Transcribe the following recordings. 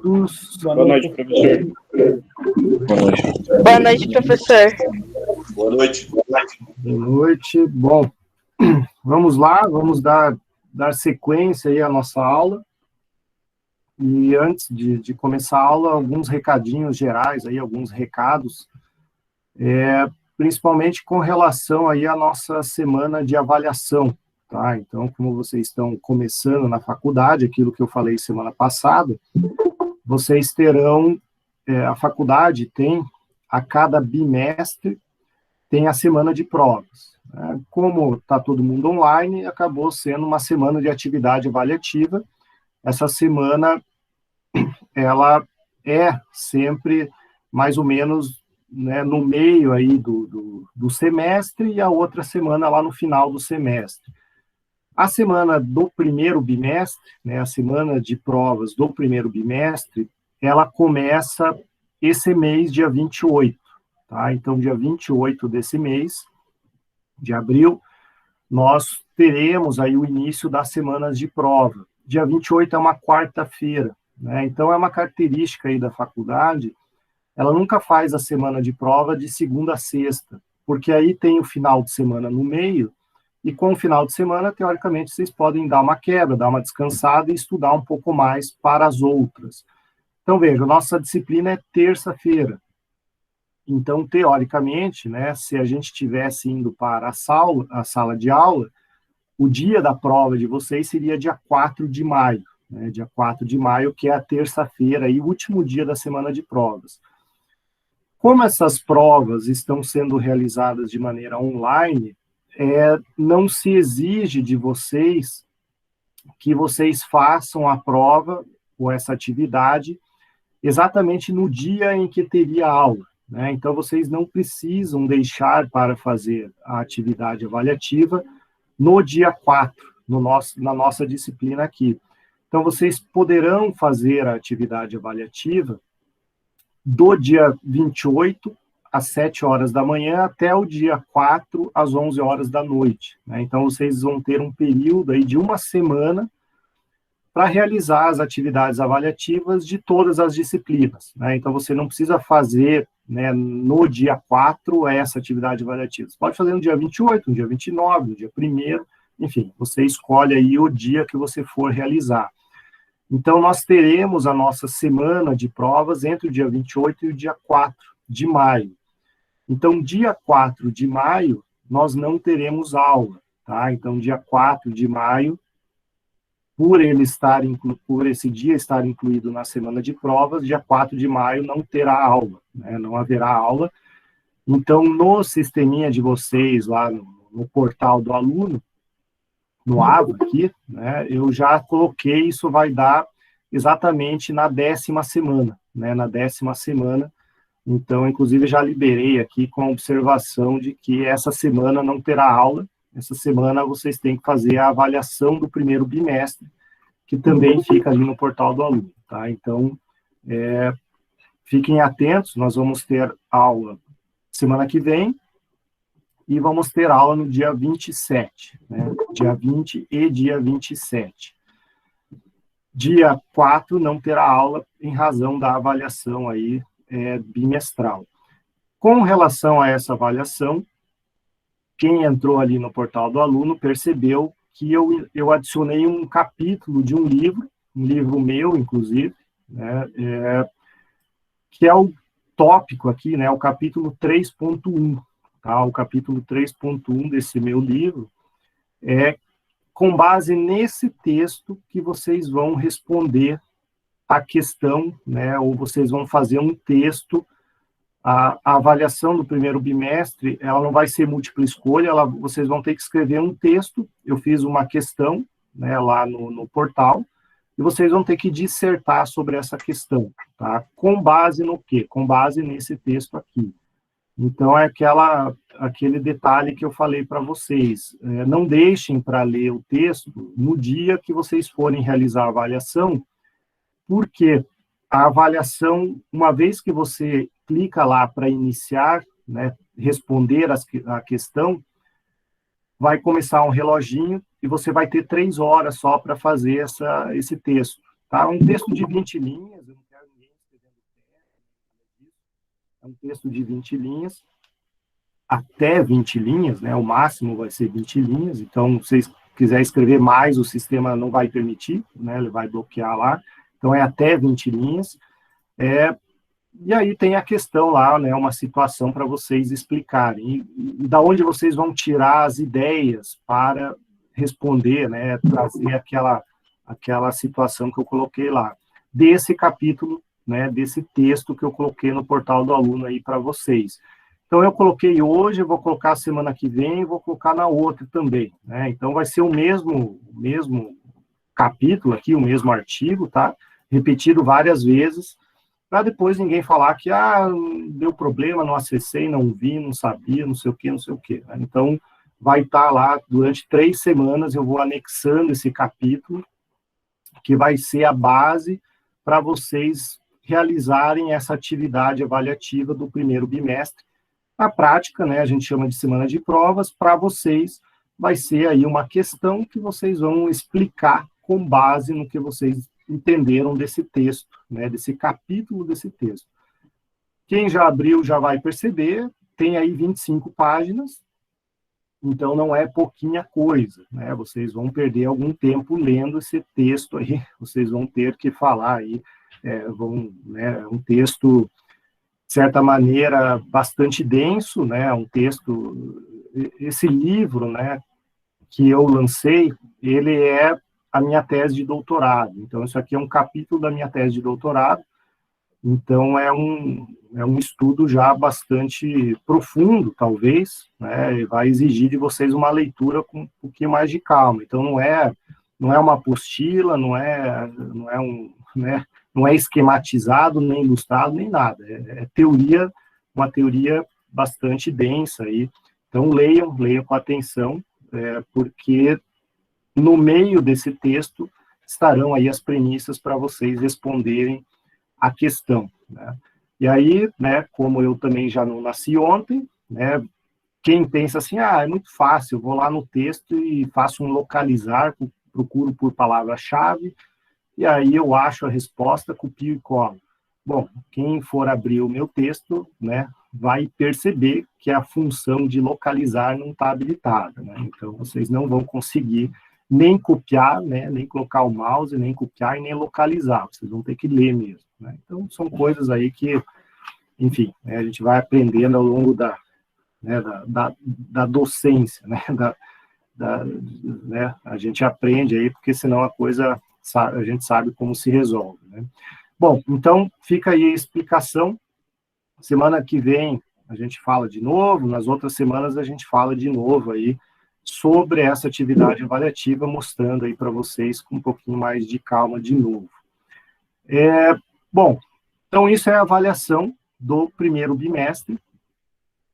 Boa noite, professor. Boa noite. Boa noite, professor. Boa noite. Boa noite. Bom, vamos lá, vamos dar sequência aí à nossa aula. E antes de começar a aula, alguns recadinhos gerais, aí, alguns recados, principalmente com relação aí à nossa semana de avaliação, tá? Então, como vocês estão começando na faculdade, aquilo que eu falei semana passada, vocês terão, a faculdade tem, a cada bimestre, tem a semana de provas. Como está todo mundo online, acabou sendo uma semana de atividade avaliativa. Essa semana, ela é sempre mais ou menos, né, no meio aí do semestre e a outra semana lá no final do semestre. A semana do primeiro bimestre, né, a semana de provas do primeiro bimestre, ela começa esse mês, dia 28, tá? Então, dia 28 desse mês, de abril, nós teremos aí o início das semanas de prova. Dia 28 é uma quarta-feira, né? Então, é uma característica aí da faculdade, ela nunca faz a semana de prova de segunda a sexta, porque aí tem o final de semana no meio, e com o final de semana, teoricamente, vocês podem dar uma quebra, dar uma descansada e estudar um pouco mais para as outras. Então, veja, nossa disciplina é terça-feira. Então, teoricamente, né, se a gente estivesse indo para a sala de aula, o dia da prova de vocês seria dia 4 de maio, né, dia 4 de maio, que é a terça-feira, e o último dia da semana de provas. Como essas provas estão sendo realizadas de maneira online, não se exige de vocês que vocês façam a prova ou essa atividade exatamente no dia em que teria aula, né? Então, vocês não precisam deixar para fazer a atividade avaliativa no dia 4, na nossa disciplina aqui. Então, vocês poderão fazer a atividade avaliativa do dia 28, às 7 horas da manhã, até o dia 4, às 11 horas da noite, né? Então, vocês vão ter um período aí de uma semana para realizar as atividades avaliativas de todas as disciplinas, né? Então, você não precisa fazer, né, no dia 4 essa atividade avaliativa. Você pode fazer no dia 28, no dia 29, no dia 1º, enfim, você escolhe aí o dia que você for realizar. Então, nós teremos a nossa semana de provas entre o dia 28 e o dia 4 de maio. Então, dia 4 de maio, nós não teremos aula, tá? Então, dia 4 de maio, por esse dia estar incluído na semana de provas, dia 4 de maio não terá aula, né? Não haverá aula. Então, no sisteminha de vocês, lá no portal do aluno, no AVA aqui, né, eu já coloquei, isso vai dar exatamente na 10ª semana, né? Na 10ª semana. Então, inclusive, já liberei aqui com a observação de que essa semana não terá aula. Essa semana vocês têm que fazer a avaliação do primeiro bimestre, que também fica ali no portal do aluno, tá? Então, fiquem atentos, nós vamos ter aula semana que vem, e vamos ter aula no dia 27, né? Dia 20 e dia 27. Dia 4 não terá aula em razão da avaliação aí, bimestral. Com relação a essa avaliação, quem entrou ali no portal do aluno percebeu que eu adicionei um capítulo de um livro meu, inclusive, né, que é o tópico aqui, né, o capítulo 3.1, tá? O capítulo 3.1 desse meu livro com base nesse texto que vocês vão responder a questão, né, ou vocês vão fazer um texto. A avaliação do primeiro bimestre, ela não vai ser múltipla escolha, vocês vão ter que escrever um texto. Eu fiz uma questão, né, lá no portal, e vocês vão ter que dissertar sobre essa questão, tá? Com base no quê? Com base nesse texto aqui. Então, é aquele detalhe que eu falei para vocês. Não deixem para ler o texto no dia que vocês forem realizar a avaliação, porque a avaliação, uma vez que você clica lá para iniciar, né, responder a questão, vai começar um reloginho e você vai ter 3 horas só para fazer esse texto. Tá? Um texto de 20 linhas, eu não quero um texto de 20 linhas, até 20 linhas, né? O máximo vai ser 20 linhas, então, se vocês quiserem escrever mais, o sistema não vai permitir, né? Ele vai bloquear lá, então é até 20 linhas. E aí tem a questão lá, né? Uma situação para vocês explicarem, e da onde vocês vão tirar as ideias para responder, né? Trazer aquela situação que eu coloquei lá, desse capítulo, né? Desse texto que eu coloquei no portal do aluno aí para vocês. Então, eu coloquei hoje, eu vou colocar semana que vem, e vou colocar na outra também, né? Então, vai ser o mesmo capítulo aqui, o mesmo artigo, tá? Repetido várias vezes, para depois ninguém falar que, deu problema, não acessei, não vi, não sabia, não sei o quê, não sei o quê. Né? Então, vai estar lá, durante 3 semanas, eu vou anexando esse capítulo, que vai ser a base para vocês realizarem essa atividade avaliativa do primeiro bimestre. Na prática, né, a gente chama de semana de provas, para vocês vai ser aí uma questão que vocês vão explicar com base no que vocês entenderam desse texto, né, desse capítulo desse texto. Quem já abriu já vai perceber, tem aí 25 páginas, então não é pouquinha coisa, né, vocês vão perder algum tempo lendo esse texto aí, vocês vão ter que falar aí, né, um texto, de certa maneira, bastante denso, né, um texto, esse livro, né, que eu lancei, ele é a minha tese de doutorado, então isso aqui é um capítulo da minha tese de doutorado, então é um estudo já bastante profundo, talvez, né, e vai exigir de vocês uma leitura com um pouquinho mais de calma, então não é uma apostila, não é esquematizado, nem ilustrado, nem nada. É teoria, uma teoria bastante densa aí. Então, leiam com atenção, porque no meio desse texto estarão aí as premissas para vocês responderem a questão. Né? E aí, né, como eu também já não nasci ontem, né, quem pensa assim, é muito fácil, eu vou lá no texto e faço um localizar, procuro por palavra-chave, e aí eu acho a resposta, copio e colo. Bom, quem for abrir o meu texto, né, vai perceber que a função de localizar não está habilitada, né? Então, vocês não vão conseguir nem copiar, né, nem colocar o mouse, nem copiar e nem localizar. Vocês vão ter que ler mesmo, né? Então, são coisas aí que, enfim, né, a gente vai aprendendo ao longo da docência, né, né, a gente aprende aí, porque senão a gente sabe como se resolve, né? Bom, então, fica aí a explicação. Semana que vem a gente fala de novo, nas outras semanas a gente fala de novo aí sobre essa atividade avaliativa, mostrando aí para vocês com um pouquinho mais de calma de novo. Bom, então isso é a avaliação do primeiro bimestre,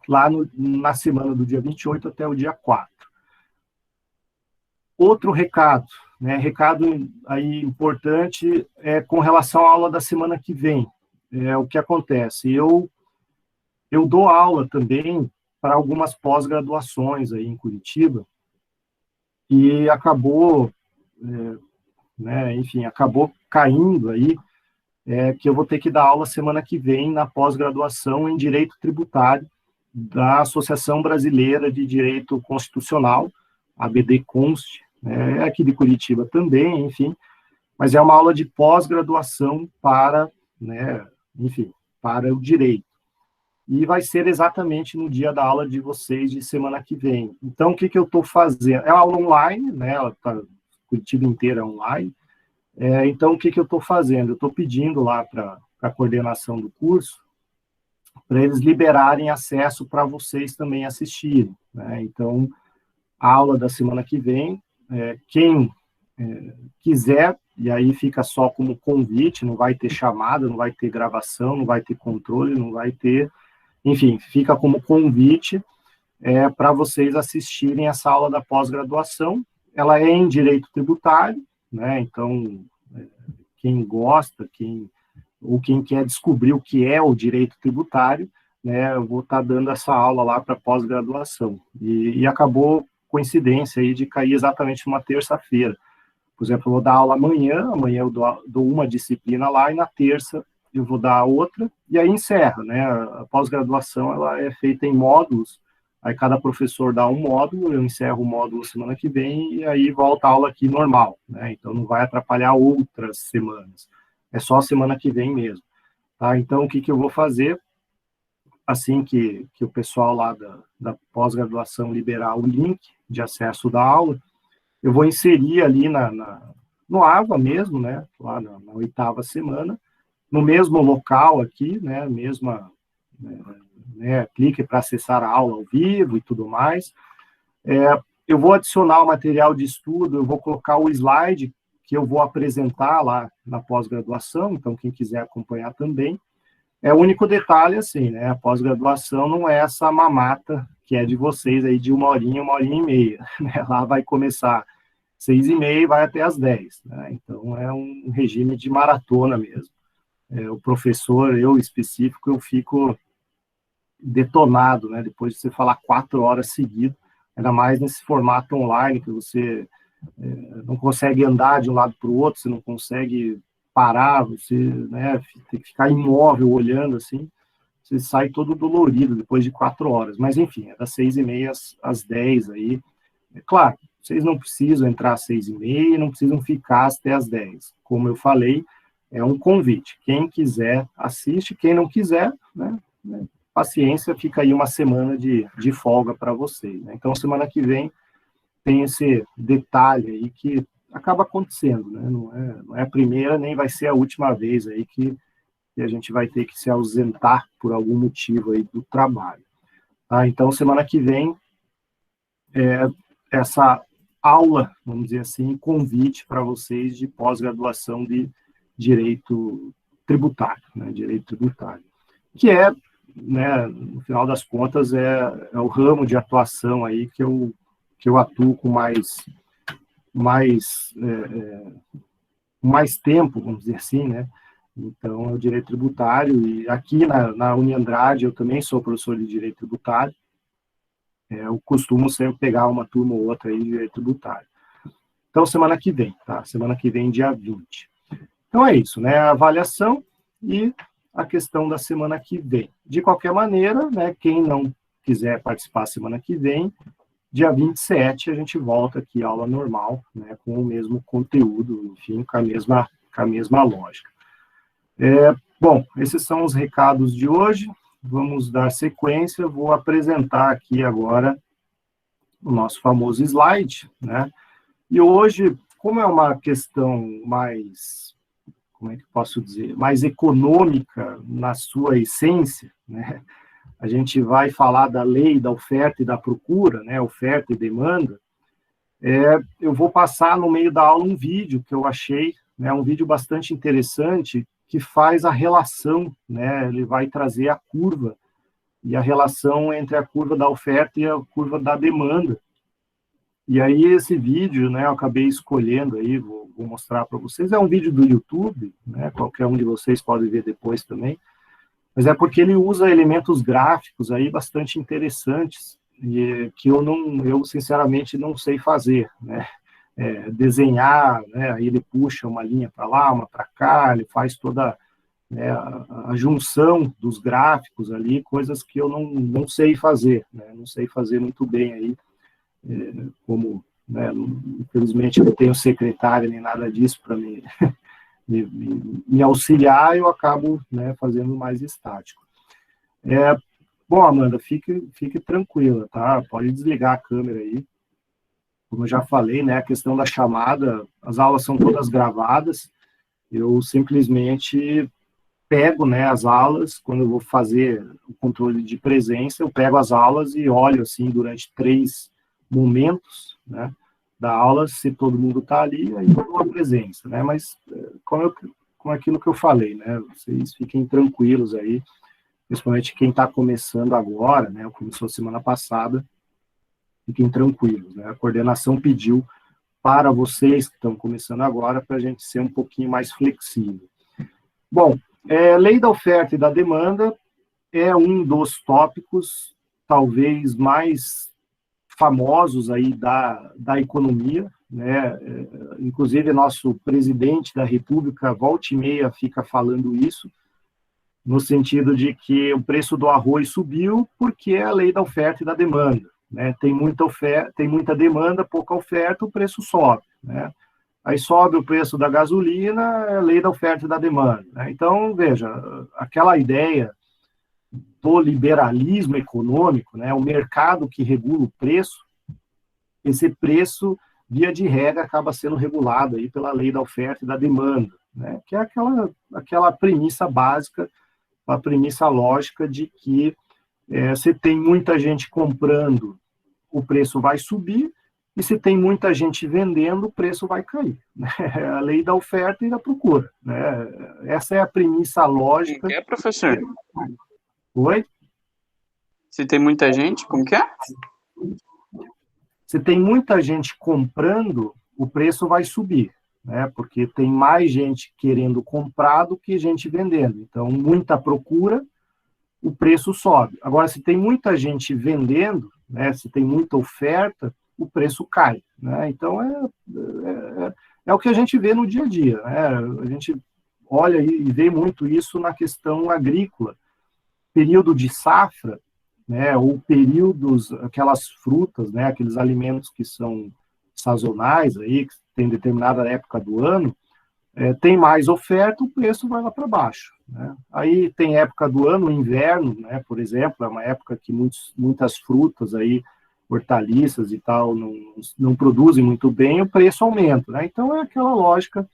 lá na semana do dia 28 até o dia 4. Outro recado, né, recado aí importante com relação à aula da semana que vem. O que acontece? Eu dou aula também para algumas pós-graduações aí em Curitiba, e acabou, né, enfim, acabou caindo aí, que eu vou ter que dar aula semana que vem na pós-graduação em Direito Tributário da Associação Brasileira de Direito Constitucional, ABD-Const, aqui de Curitiba também, enfim, mas é uma aula de pós-graduação para, né, enfim, para o direito. E vai ser exatamente no dia da aula de vocês de semana que vem. Então, o que eu estou fazendo? É uma aula online, né, ela está Curitiba inteira online. Então, o que eu estou fazendo? Eu estou pedindo lá para a coordenação do curso, para eles liberarem acesso para vocês também assistirem, né? Então, a aula da semana que vem, quem quiser, e aí fica só como convite, não vai ter chamada, não vai ter gravação, não vai ter controle, não vai ter, enfim, fica como convite para vocês assistirem essa aula da pós-graduação. Ela é em Direito Tributário, né? Então, quem gosta, quem quer descobrir o que é o direito tributário, né, eu vou estar dando essa aula lá para pós-graduação. E acabou coincidência aí de cair exatamente numa terça-feira. Por exemplo, eu vou dar aula amanhã eu dou uma disciplina lá, e na terça eu vou dar outra, e aí encerra, né? A pós-graduação, ela é feita em módulos, aí cada professor dá um módulo, eu encerro o módulo semana que vem, e aí volta a aula aqui normal, né? Então não vai atrapalhar outras semanas, é só a semana que vem mesmo, tá? Então o que eu vou fazer, assim que o pessoal lá da pós-graduação liberar o link de acesso da aula, eu vou inserir ali no AVA mesmo, né, lá na 8ª semana, no mesmo local aqui, né, clique para acessar a aula ao vivo e tudo mais. Eu vou adicionar o material de estudo, eu vou colocar o slide que eu vou apresentar lá na pós-graduação, então quem quiser acompanhar também. O único detalhe, assim, né, a pós-graduação não é essa mamata que é de vocês aí de 1h e meia, né, lá vai começar 6h30 e vai até às 10, né, então é um regime de maratona mesmo. O professor, eu específico, eu fico detonado, né, depois de você falar 4 horas seguidas, ainda mais nesse formato online, que você não consegue andar de um lado para o outro, você não consegue parar, você, né, tem que ficar imóvel olhando assim, você sai todo dolorido depois de 4 horas, mas enfim, é das 6h30 às 10 aí. Claro, vocês não precisam entrar às 6h30, não precisam ficar até às 10, como eu falei, é um convite, quem quiser assiste, quem não quiser, né, paciência, fica aí uma semana de folga para vocês, né? Então semana que vem tem esse detalhe aí que acaba acontecendo, né? Não é a primeira, nem vai ser a última vez aí que a gente vai ter que se ausentar por algum motivo aí do trabalho. Tá? Então, semana que vem, essa aula, vamos dizer assim, convite para vocês de pós-graduação de Direito Tributário, né? Direito Tributário, que né, no final das contas, é o ramo de atuação aí que eu atuo com mais tempo, vamos dizer assim, né? Então, é o direito tributário, e aqui na Uniandrade eu também sou professor de direito tributário, eu costumo sempre pegar uma turma ou outra aí de direito tributário. Então, semana que vem, tá? Semana que vem, dia 20. Então, é isso, né? A avaliação e a questão da semana que vem. De qualquer maneira, né, quem não quiser participar semana que vem, dia 27 a gente volta aqui à aula normal, né, com o mesmo conteúdo, enfim, com a mesma lógica. Bom, esses são os recados de hoje, vamos dar sequência, vou apresentar aqui agora o nosso famoso slide, né, e hoje, como é uma questão mais, como é que eu posso dizer, mais econômica na sua essência, né, a gente vai falar da lei da oferta e da procura, né, oferta e demanda, eu vou passar no meio da aula um vídeo que eu achei, né, um vídeo bastante interessante, que faz a relação, né, ele vai trazer a curva, e a relação entre a curva da oferta e a curva da demanda. E aí esse vídeo, né, eu acabei escolhendo aí, vou mostrar para vocês, é um vídeo do YouTube, né, qualquer um de vocês pode ver depois também, mas é porque ele usa elementos gráficos aí bastante interessantes, e que eu sinceramente não sei fazer, né, desenhar, né, aí ele puxa uma linha para lá, uma para cá, ele faz toda, né, a junção dos gráficos ali, coisas que eu não sei fazer, né, não sei fazer muito bem aí, como, né, infelizmente eu não tenho secretária nem nada disso para me auxiliar, eu acabo, né, fazendo mais estático. Bom, Amanda, fique tranquila, tá? Pode desligar a câmera aí. Como eu já falei, né, a questão da chamada, as aulas são todas gravadas, eu simplesmente pego, né, as aulas, quando eu vou fazer o controle de presença, eu pego as aulas e olho, assim, durante 3 momentos, né, da aula, se todo mundo está ali, aí eu dou a presença, né, mas como aquilo que eu falei, né, vocês fiquem tranquilos aí, principalmente quem está começando agora, né, começou semana passada, fiquem tranquilos, né, a coordenação pediu para vocês que estão começando agora, para a gente ser um pouquinho mais flexível. Bom, lei da oferta e da demanda é um dos tópicos, talvez, mais famosos aí da economia, né, inclusive nosso presidente da República, volta e meia, fica falando isso, no sentido de que o preço do arroz subiu porque é a lei da oferta e da demanda, né? Tem muita demanda, pouca oferta, o preço sobe, né? Aí sobe o preço da gasolina, é a lei da oferta e da demanda, né? Então, veja, aquela ideia do liberalismo econômico, né, o mercado que regula o preço, esse preço, via de regra, acaba sendo regulado aí pela lei da oferta e da demanda, né, que é aquela premissa básica, a premissa lógica de que se tem muita gente comprando, o preço vai subir, e se tem muita gente vendendo, o preço vai cair. Né? A lei da oferta e da procura. Né? Essa é a premissa lógica. Como que é, professor? Oi? Se tem muita gente, como que é? Se tem muita gente comprando, o preço vai subir, né? Porque tem mais gente querendo comprar do que gente vendendo. Então, muita procura, o preço sobe. Agora, se tem muita gente vendendo, né, se tem muita oferta, o preço cai. Né? Então, é o que a gente vê no dia a dia. Né? A gente olha e vê muito isso na questão agrícola. Período de safra, né, ou períodos, aquelas frutas, né, aqueles alimentos que são sazonais, aí, que tem determinada época do ano, tem mais oferta, o preço vai lá para baixo. Né? Aí tem época do ano, o inverno, né, por exemplo, é uma época que muitas frutas, aí, hortaliças e tal, não produzem muito bem, o preço aumenta. Né? Então é aquela lógica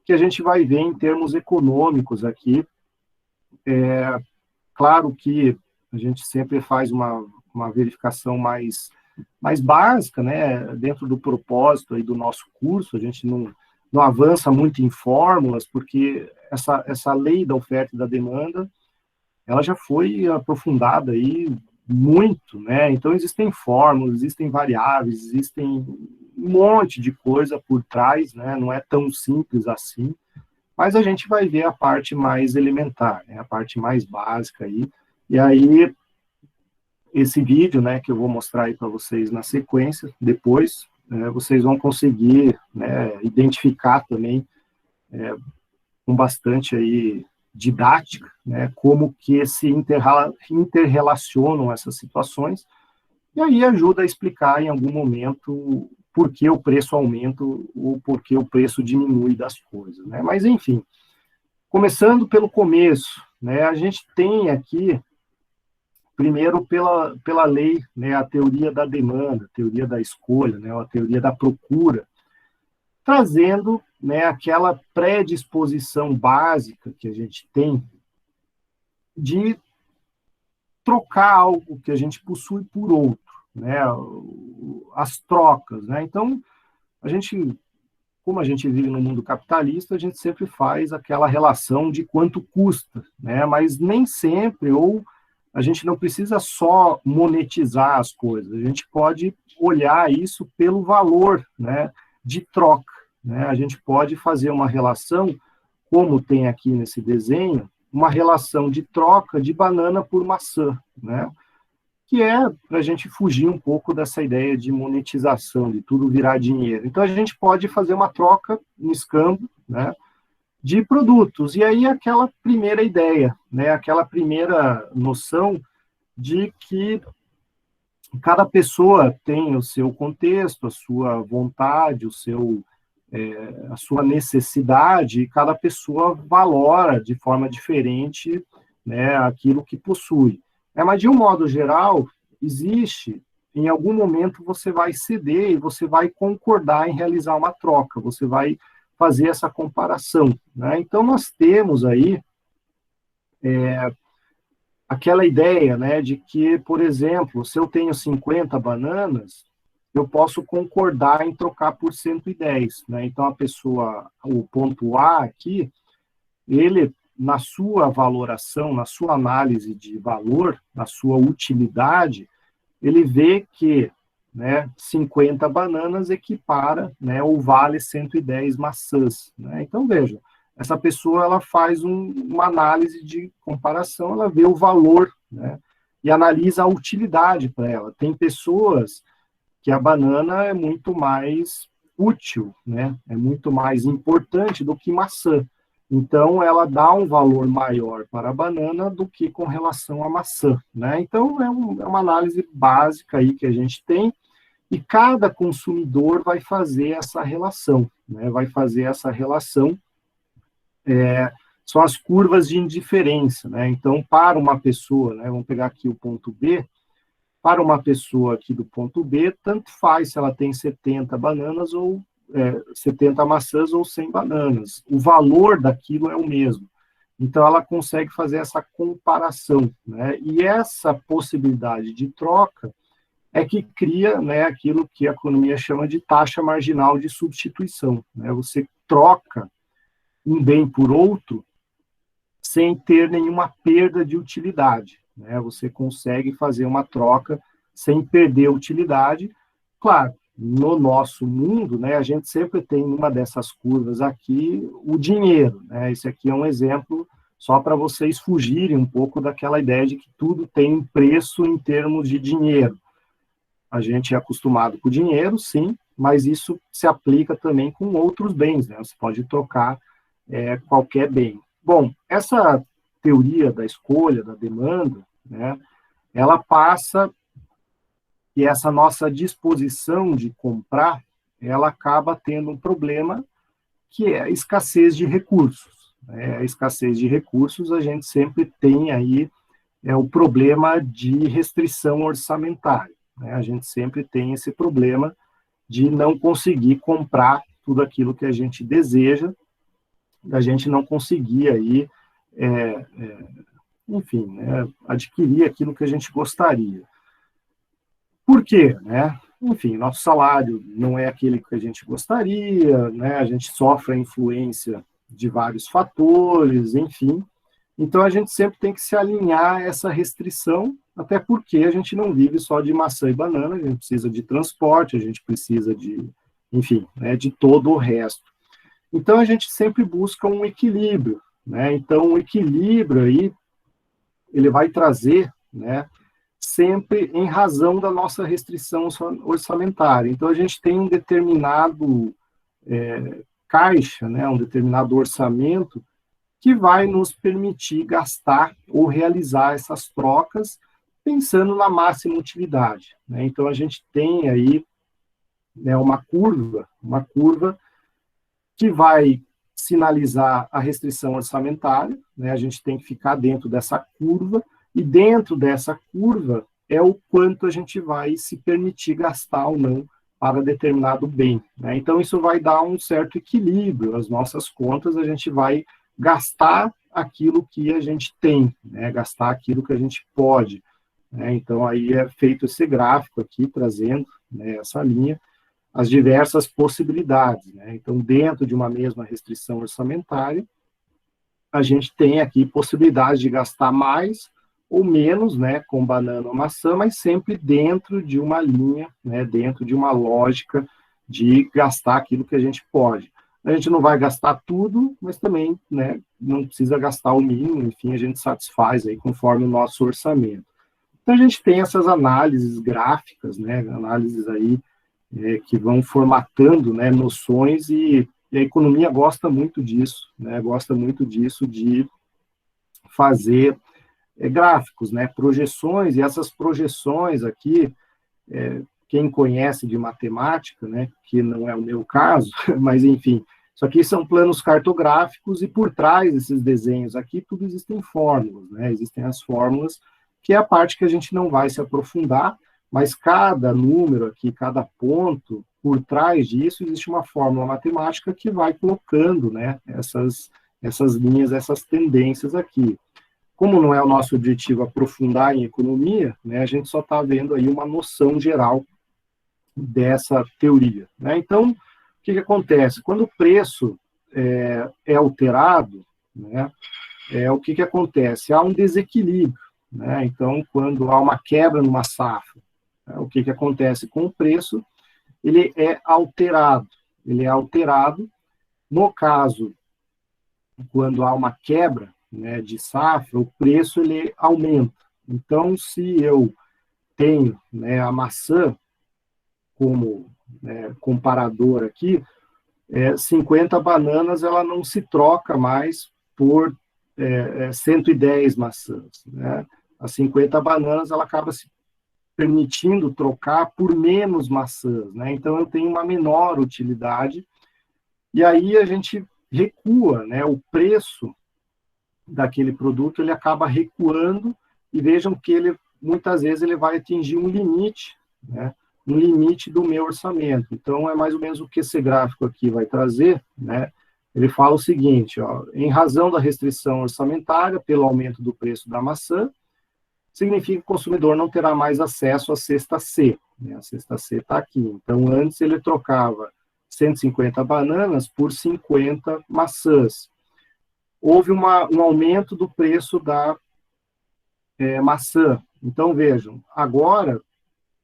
que a gente vai ver em termos econômicos aqui. Claro que a gente sempre faz uma verificação mais básica, né, dentro do propósito aí do nosso curso, a gente não avança muito em fórmulas, porque essa lei da oferta e da demanda, ela já foi aprofundada aí muito, né, então existem fórmulas, existem variáveis, existem um monte de coisa por trás, né, não é tão simples assim, mas a gente vai ver a parte mais elementar, né, a parte mais básica aí, e aí esse vídeo, né, que eu vou mostrar aí para vocês na sequência, depois, vocês vão conseguir, né, identificar também com bastante aí didática, né, como que se interrelacionam essas situações, e aí ajuda a explicar em algum momento por que o preço aumenta ou por que o preço diminui das coisas, né, mas enfim, começando pelo começo, né, a gente tem aqui primeiro pela lei, né, a teoria da demanda, a teoria da escolha, né, a teoria da procura, trazendo, né, aquela predisposição básica que a gente tem de trocar algo que a gente possui por outro, né, as trocas. Né? Então, como a gente vive no mundo capitalista, a gente sempre faz aquela relação de quanto custa, né, mas nem sempre, ou a gente não precisa só monetizar as coisas, a gente pode olhar isso pelo valor, né, de troca. Né? A gente pode fazer uma relação, como tem aqui nesse desenho, uma relação de troca de banana por maçã, né? Que é para a gente fugir um pouco dessa ideia de monetização, de tudo virar dinheiro. Então, a gente pode fazer uma troca, um escambo, né, de produtos. E aí aquela primeira ideia, né, aquela primeira noção de que cada pessoa tem o seu contexto, a sua vontade, a sua necessidade, e cada pessoa valora de forma diferente, né, aquilo que possui. Mas, de um modo geral, existe, em algum momento você vai ceder e você vai concordar em realizar uma troca, você vai fazer essa comparação. Né? Então, nós temos aí aquela ideia, né, de que, por exemplo, se eu tenho 50 bananas, eu posso concordar em trocar por 110. Né? Então, a pessoa, o ponto A aqui, ele, na sua valoração, na sua análise de valor, na sua utilidade, ele vê que, né, 50 bananas equipara, né, ou vale 110 maçãs. Né? Então, veja, essa pessoa ela faz uma análise de comparação, ela vê o valor, né, e analisa a utilidade para ela. Tem pessoas que a banana é muito mais útil, né, é muito mais importante do que maçã. Então, ela dá um valor maior para a banana do que com relação à maçã, né? Então, é uma análise básica aí que a gente tem, e cada consumidor vai fazer essa relação, né? Vai fazer essa relação, são as curvas de indiferença, né? Então, para uma pessoa, né, vamos pegar aqui o ponto B, para uma pessoa aqui do ponto B, tanto faz se ela tem 70 bananas ou 70 maçãs ou 100 bananas. O valor daquilo é o mesmo. Então, ela consegue fazer essa comparação, né? E essa possibilidade de troca é que cria, né, aquilo que a economia chama de taxa marginal de substituição, né? Você troca um bem por outro sem ter nenhuma perda de utilidade, né? Você consegue fazer uma troca sem perder a utilidade. Claro, no nosso mundo, né, a gente sempre tem numa dessas curvas aqui o dinheiro, né? Esse aqui é um exemplo só para vocês fugirem um pouco daquela ideia de que tudo tem um preço em termos de dinheiro. A gente é acostumado com o dinheiro, sim, mas isso se aplica também com outros bens, né? Você pode trocar qualquer bem. Bom, essa teoria da escolha, da demanda, né, ela passa que essa nossa disposição de comprar, ela acaba tendo um problema que é a escassez de recursos. A escassez de recursos, a gente sempre tem aí o problema de restrição orçamentária, né? A gente sempre tem esse problema de não conseguir comprar tudo aquilo que a gente deseja, da gente não conseguir aí, enfim, né, adquirir aquilo que a gente gostaria. Por quê, né? Enfim, nosso salário não é aquele que a gente gostaria, né? A gente sofre a influência de vários fatores, enfim. Então, a gente sempre tem que se alinhar a essa restrição, até porque a gente não vive só de maçã e banana, a gente precisa de transporte, a gente precisa de, enfim, né, de todo o resto. Então, a gente sempre busca um equilíbrio, né? Então, o equilíbrio aí, ele vai trazer, né, sempre em razão da nossa restrição orçamentária. Então, a gente tem um determinado caixa, né, um determinado orçamento que vai nos permitir gastar ou realizar essas trocas pensando na máxima utilidade, né? Então, a gente tem aí, né, uma curva que vai sinalizar a restrição orçamentária, né? A gente tem que ficar dentro dessa curva, e dentro dessa curva é o quanto a gente vai se permitir gastar ou não para determinado bem, né? Então, isso vai dar um certo equilíbrio. As nossas contas, a gente vai gastar aquilo que a gente tem, né? Gastar aquilo que a gente pode, né? Então, aí é feito esse gráfico aqui, trazendo, né, essa linha, as diversas possibilidades, né? Então, dentro de uma mesma restrição orçamentária, a gente tem aqui possibilidade de gastar mais ou menos, né, com banana ou maçã, mas sempre dentro de uma linha, né, dentro de uma lógica de gastar aquilo que a gente pode. A gente não vai gastar tudo, mas também, né, não precisa gastar o mínimo, enfim, a gente satisfaz aí conforme o nosso orçamento. Então, a gente tem essas análises gráficas, né, análises aí que vão formatando, né, noções, e a economia gosta muito disso, né, gosta muito disso, de fazer gráficos, né, projeções, e essas projeções aqui, quem conhece de matemática, né, que não é o meu caso, mas enfim, isso aqui são planos cartográficos, e por trás desses desenhos aqui, tudo existem fórmulas, né, existem as fórmulas, que é a parte que a gente não vai se aprofundar, mas cada número aqui, cada ponto, por trás disso, existe uma fórmula matemática que vai colocando, né, essas linhas, essas tendências aqui. Como não é o nosso objetivo aprofundar em economia, né, a gente só está vendo aí uma noção geral dessa teoria, né? Então, o que acontece? Quando o preço é alterado, né, o que acontece? Há um desequilíbrio, né? Então, quando há uma quebra numa safra, o que acontece com o preço? Ele é alterado. Ele é alterado, no caso, quando há uma quebra, né, de safra, o preço ele aumenta. Então, se eu tenho, né, a maçã como, né, comparador aqui, 50 bananas ela não se troca mais por 110 maçãs, né? As 50 bananas ela acaba se permitindo trocar por menos maçãs, né? Então eu tenho uma menor utilidade, e aí a gente recua, né? O preço daquele produto ele acaba recuando, e vejam que ele muitas vezes ele vai atingir um limite, né? Um limite do meu orçamento. Então é mais ou menos o que esse gráfico aqui vai trazer, né? Ele fala o seguinte, ó, em razão da restrição orçamentária pelo aumento do preço da maçã, significa que o consumidor não terá mais acesso à cesta C, né? A cesta C está aqui. Então, antes ele trocava 150 bananas por 50 maçãs. Houve um aumento do preço da maçã. Então, vejam, agora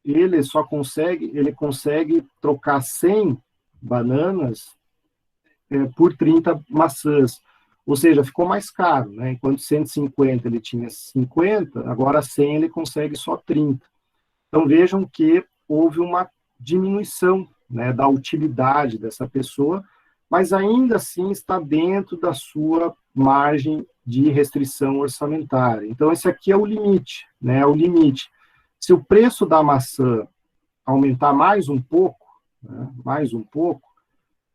ele consegue trocar 100 bananas por 30 maçãs. Ou seja, ficou mais caro, né? Enquanto 150 ele tinha 50, agora 100 ele consegue só 30. Então vejam que houve uma diminuição, né, da utilidade dessa pessoa, mas ainda assim está dentro da sua margem de restrição orçamentária. Então esse aqui é o limite, né? É o limite. Se o preço da maçã aumentar mais um pouco,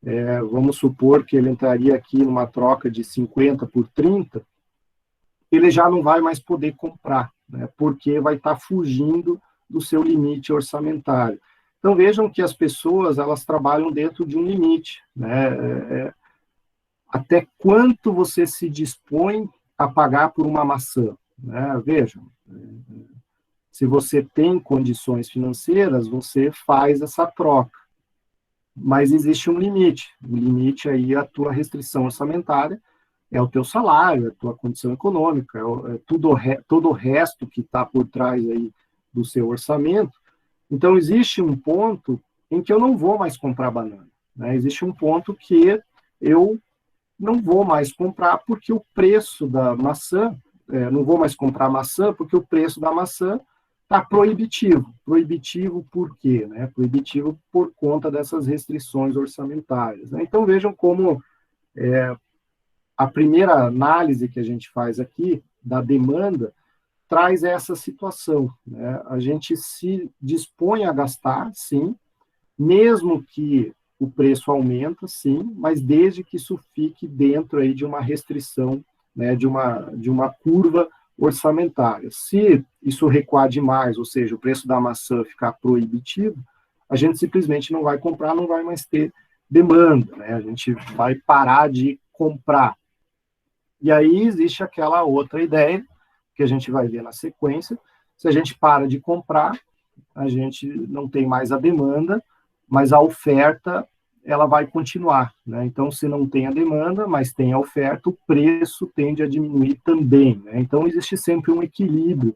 né, vamos supor que ele entraria aqui numa troca de 50 por 30, ele já não vai mais poder comprar, né, porque vai estar fugindo do seu limite orçamentário. Então, vejam que as pessoas, elas trabalham dentro de um limite, né, até quanto você se dispõe a pagar por uma maçã, né? Vejam, se você tem condições financeiras, você faz essa troca. Mas existe um limite. O limite aí é a tua restrição orçamentária, é o teu salário, é a tua condição econômica, todo o resto que está por trás aí do seu orçamento. Então, existe um ponto em que eu não vou mais comprar banana, né? Existe um ponto que eu não vou mais comprar porque o preço da maçã, não vou mais comprar maçã porque o preço da maçã está proibitivo. Proibitivo por quê? Né? Proibitivo por conta dessas restrições orçamentárias, né? Então, vejam como a primeira análise que a gente faz aqui da demanda traz essa situação, né? A gente se dispõe a gastar, sim, mesmo que o preço aumenta, sim, mas desde que isso fique dentro aí de uma restrição, né, de uma curva orçamentária. Se isso recuar demais, ou seja, o preço da maçã ficar proibitivo, a gente simplesmente não vai comprar, não vai mais ter demanda, né? A gente vai parar de comprar. E aí existe aquela outra ideia, que a gente vai ver na sequência: se a gente para de comprar, a gente não tem mais a demanda, mas a oferta ela vai continuar, né? Então, se não tem a demanda, mas tem a oferta, o preço tende a diminuir também, né? Então, existe sempre um equilíbrio,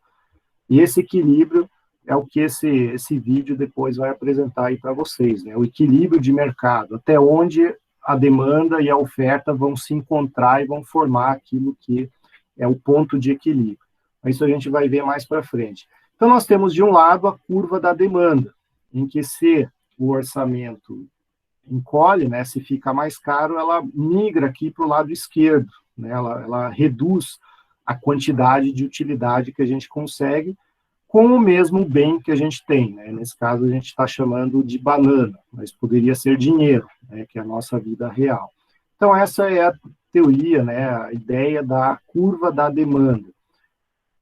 e esse equilíbrio é o que esse vídeo depois vai apresentar aí para vocês, né? O equilíbrio de mercado, até onde a demanda e a oferta vão se encontrar e vão formar aquilo que é o ponto de equilíbrio. Isso a gente vai ver mais para frente. Então, nós temos, de um lado, a curva da demanda, em que se o orçamento encolhe, né, se fica mais caro, ela migra aqui para o lado esquerdo, né, ela reduz a quantidade de utilidade que a gente consegue com o mesmo bem que a gente tem, né? Nesse caso, a gente está chamando de banana, mas poderia ser dinheiro, né, que é a nossa vida real. Então, essa é a teoria, né, a ideia da curva da demanda.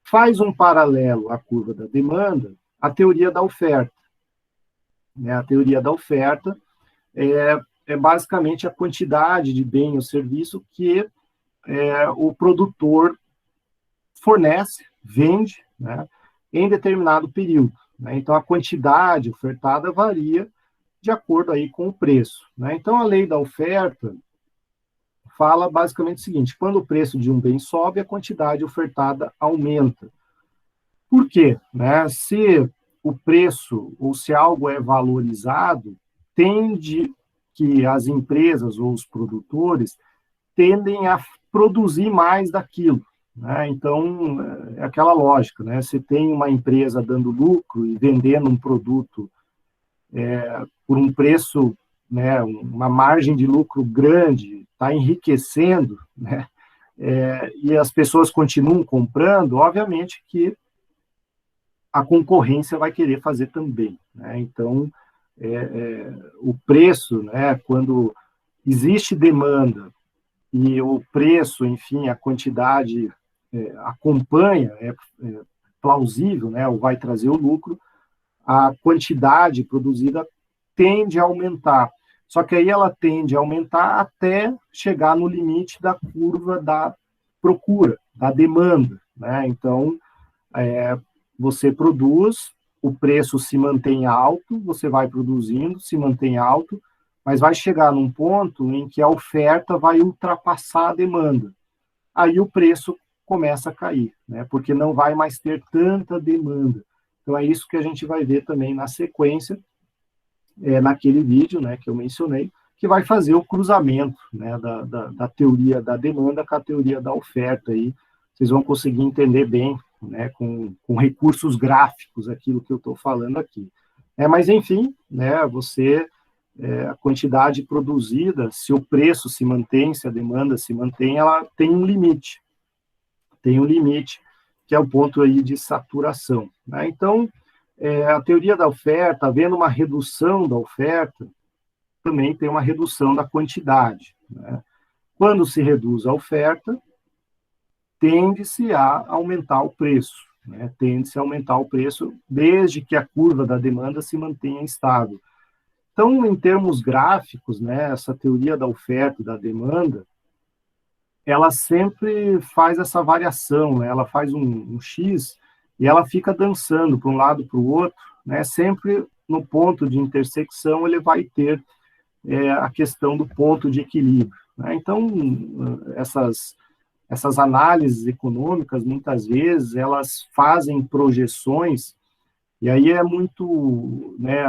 Faz um paralelo à curva da demanda, a teoria da oferta. Né? A teoria da oferta é basicamente a quantidade de bem ou serviço que o produtor fornece, vende, né, em determinado período, né? Então, a quantidade ofertada varia de acordo aí com o preço, né? Então, a lei da oferta fala basicamente o seguinte: quando o preço de um bem sobe, a quantidade ofertada aumenta. Por quê? Né? Se o preço, ou se algo é valorizado, tende que as empresas ou os produtores tendem a produzir mais daquilo, né? Então, é aquela lógica, né? Se tem uma empresa dando lucro e vendendo um produto por um preço né, uma margem de lucro grande, está enriquecendo, né, e as pessoas continuam comprando, obviamente que a concorrência vai querer fazer também, né? Então, o preço, né, quando existe demanda e o preço, enfim, a quantidade acompanha, plausível, né, ou vai trazer o lucro, a quantidade produzida tende a aumentar. Só que aí ela tende a aumentar até chegar no limite da curva da procura, da demanda, né? Então, você produz, o preço se mantém alto, você vai produzindo, se mantém alto, mas vai chegar num ponto em que a oferta vai ultrapassar a demanda. Aí o preço começa a cair, né? Porque não vai mais ter tanta demanda. Então é isso que a gente vai ver também na sequência, naquele vídeo, né, que eu mencionei, que vai fazer o cruzamento, né, da teoria da demanda com a teoria da oferta. Aí vocês vão conseguir entender bem, né, com recursos gráficos, aquilo que eu estou falando aqui. Mas, enfim, né, a quantidade produzida, se o preço se mantém, se a demanda se mantém, ela tem um limite. Tem um limite, que é o ponto aí de saturação, né? Então, a teoria da oferta, havendo uma redução da oferta, também tem uma redução da quantidade, né? Quando se reduz a oferta, tende-se a aumentar o preço, né? Tende-se a aumentar o preço desde que a curva da demanda se mantenha estável. Então, em termos gráficos, né, essa teoria da oferta e da demanda, ela sempre faz essa variação, né? Ela faz um X e ela fica dançando para um lado para o outro, né? Sempre no ponto de intersecção ele vai ter a questão do ponto de equilíbrio, né? Então, essas análises econômicas, muitas vezes, elas fazem projeções, e aí é muito, né,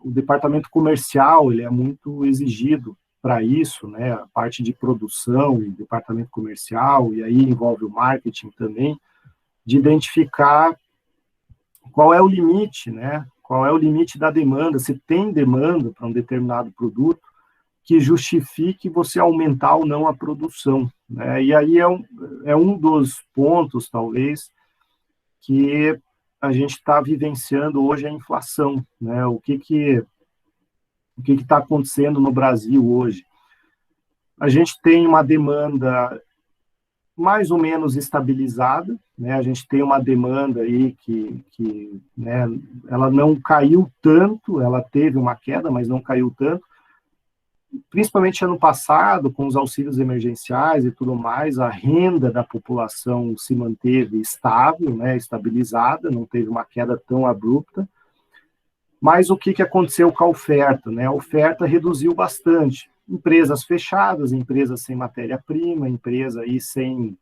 o departamento comercial, ele é muito exigido para isso, né, a parte de produção e departamento comercial, e aí envolve o marketing também, de identificar qual é o limite, né, qual é o limite da demanda, se tem demanda para um determinado produto, que justifique você aumentar ou não a produção, né? E aí é um dos pontos, talvez, que a gente está vivenciando hoje a inflação, né? O que está acontecendo no Brasil hoje? A gente tem uma demanda mais ou menos estabilizada, né? A gente tem uma demanda aí que né, ela não caiu tanto, ela teve uma queda, mas não caiu tanto. Principalmente ano passado, com os auxílios emergenciais e tudo mais, a renda da população se manteve estável, né, estabilizada, não teve uma queda tão abrupta. Mas o que aconteceu com a oferta, né? A oferta reduziu bastante. Empresas fechadas, empresas sem matéria-prima, empresa aí sem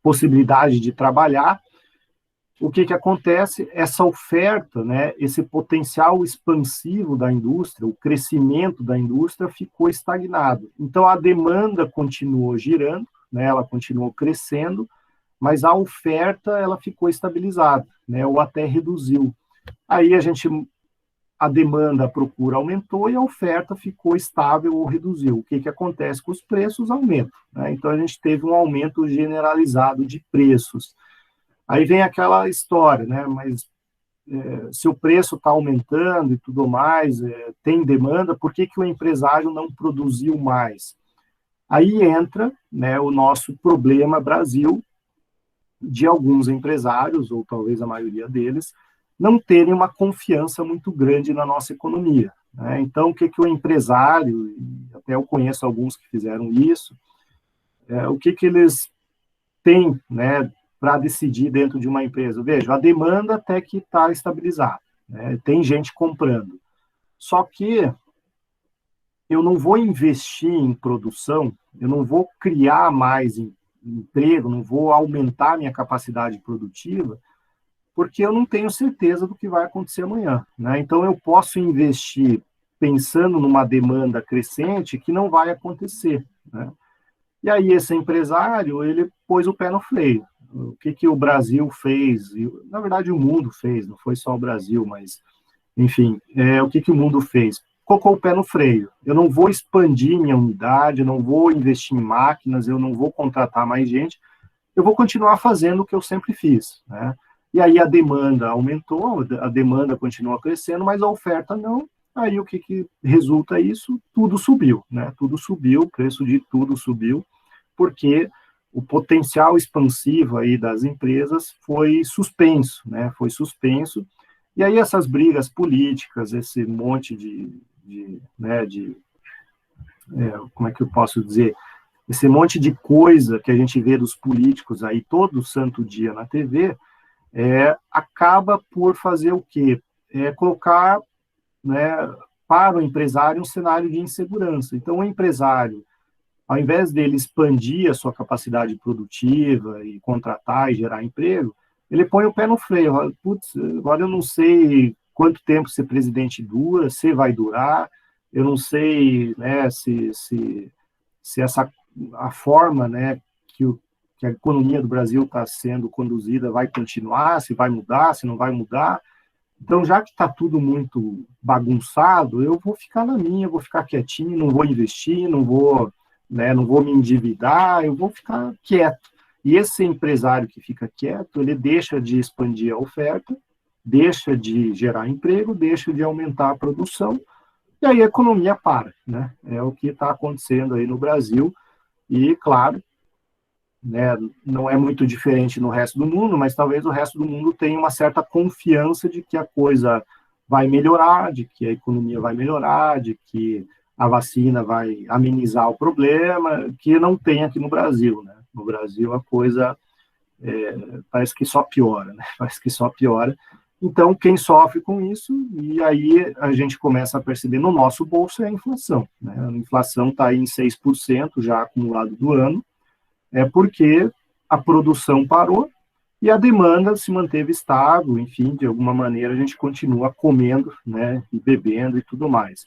possibilidade de trabalhar. O que acontece? Essa oferta, né, esse potencial expansivo da indústria, o crescimento da indústria ficou estagnado. Então, a demanda continuou girando, né, ela continuou crescendo, mas a oferta ela ficou estabilizada, né, ou até reduziu. Aí a demanda, a procura aumentou e a oferta ficou estável ou reduziu. O que acontece com os preços? Aumentam, né? Então, a gente teve um aumento generalizado de preços. Aí vem aquela história, né? Mas se o preço está aumentando e tudo mais, tem demanda, por que o empresário não produziu mais? Aí entra, né, o nosso problema Brasil, de alguns empresários, ou talvez a maioria deles, não terem uma confiança muito grande na nossa economia, né? Então, o que o empresário, e até eu conheço alguns que fizeram isso, o que eles têm, né, para decidir dentro de uma empresa? Veja, a demanda até que está estabilizada, né? Tem gente comprando. Só que eu não vou investir em produção, eu não vou criar mais emprego, não vou aumentar minha capacidade produtiva, porque eu não tenho certeza do que vai acontecer amanhã, né? Então, eu posso investir pensando numa demanda crescente que não vai acontecer, né? E aí, esse empresário, ele pôs o pé no freio. O que o Brasil fez, na verdade o mundo fez, não foi só o Brasil, mas Enfim, o que o mundo fez? Colocou o pé no freio. Eu não vou expandir minha unidade, eu não vou investir em máquinas, eu não vou contratar mais gente, eu vou continuar fazendo o que eu sempre fiz, né? E aí a demanda aumentou, a demanda continua crescendo, mas a oferta não. Aí o que resulta isso? Tudo subiu, né? Tudo subiu, o preço de tudo subiu, porque o potencial expansivo aí das empresas foi suspenso, né? Foi suspenso. E aí essas brigas políticas, esse monte como é que eu posso dizer? Esse monte de coisa que a gente vê dos políticos aí todo santo dia na TV, acaba por fazer o quê? Colocar, né, para o empresário um cenário de insegurança. Então, o empresário, ao invés dele expandir a sua capacidade produtiva e contratar e gerar emprego, ele põe o pé no freio. Fala, putz, agora eu não sei quanto tempo ser presidente dura, se vai durar, eu não sei, né, se a forma, né, que a economia do Brasil está sendo conduzida vai continuar, se vai mudar, se não vai mudar. Então, já que está tudo muito bagunçado, eu vou ficar na minha, vou ficar quietinho, não vou investir, não vou me endividar, eu vou ficar quieto. E esse empresário que fica quieto, ele deixa de expandir a oferta, deixa de gerar emprego, deixa de aumentar a produção, e aí a economia para, né? É o que está acontecendo aí no Brasil, e, claro, né, não é muito diferente no resto do mundo, mas talvez o resto do mundo tenha uma certa confiança de que a coisa vai melhorar, de que a economia vai melhorar, de que a vacina vai amenizar o problema, que não tem aqui no Brasil, né? No Brasil a coisa parece que só piora, né? Parece que só piora. Então, quem sofre com isso, e aí a gente começa a perceber no nosso bolso, é a inflação, né? A inflação está aí em 6% já acumulado do ano, porque a produção parou e a demanda se manteve estável, enfim, de alguma maneira a gente continua comendo, né, e bebendo e tudo mais.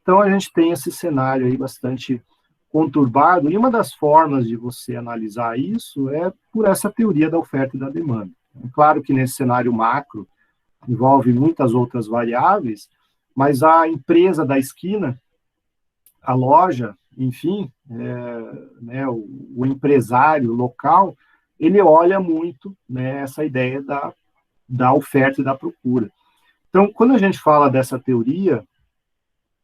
Então a gente tem esse cenário aí bastante conturbado, e uma das formas de você analisar isso é por essa teoria da oferta e da demanda. É claro que nesse cenário macro envolve muitas outras variáveis, mas a empresa da esquina, a loja, enfim, né, o empresário local, ele olha muito, né, essa ideia da oferta e da procura. Então, quando a gente fala dessa teoria,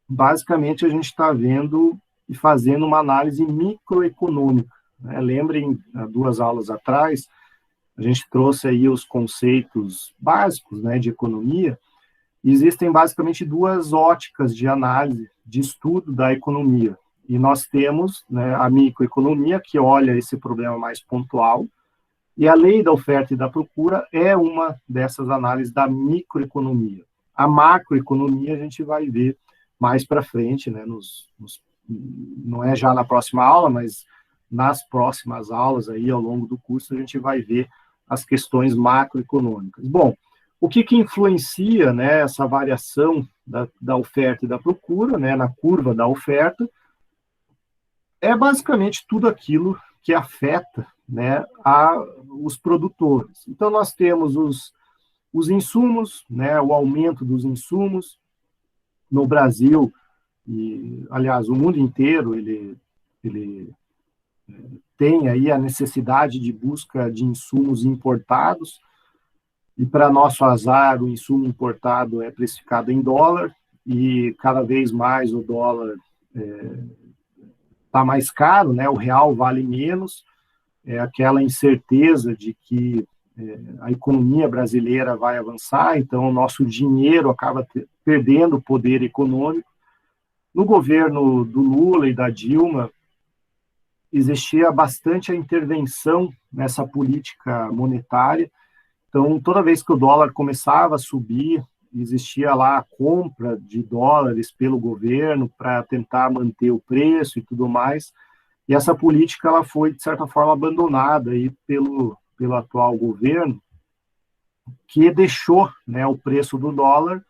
basicamente a gente está vendo e fazendo uma análise microeconômica, né? Lembrem, há 2 aulas atrás, a gente trouxe aí os conceitos básicos, né, de economia. Existem basicamente 2 óticas de análise, de estudo da economia. E nós temos, né, a microeconomia, que olha esse problema mais pontual, e a lei da oferta e da procura é uma dessas análises da microeconomia. A macroeconomia a gente vai ver mais para frente, né, não é já na próxima aula, mas nas próximas aulas, aí, ao longo do curso, a gente vai ver as questões macroeconômicas. Bom, o que influencia, né, essa variação da oferta e da procura, né, na curva da oferta, é basicamente tudo aquilo que afeta, né, os produtores. Então, nós temos os insumos, né, o aumento dos insumos no Brasil, e, aliás, o mundo inteiro, ele tem aí a necessidade de busca de insumos importados, e para nosso azar, o insumo importado é precificado em dólar, e cada vez mais o dólar está mais caro, né? O real vale menos, aquela incerteza de que a economia brasileira vai avançar, então o nosso dinheiro acaba perdendo poder econômico. No governo do Lula e da Dilma, existia bastante a intervenção nessa política monetária, então toda vez que o dólar começava a subir, existia lá a compra de dólares pelo governo para tentar manter o preço e tudo mais, e essa política ela foi, de certa forma, abandonada aí pelo atual governo, que deixou, né, o preço do dólar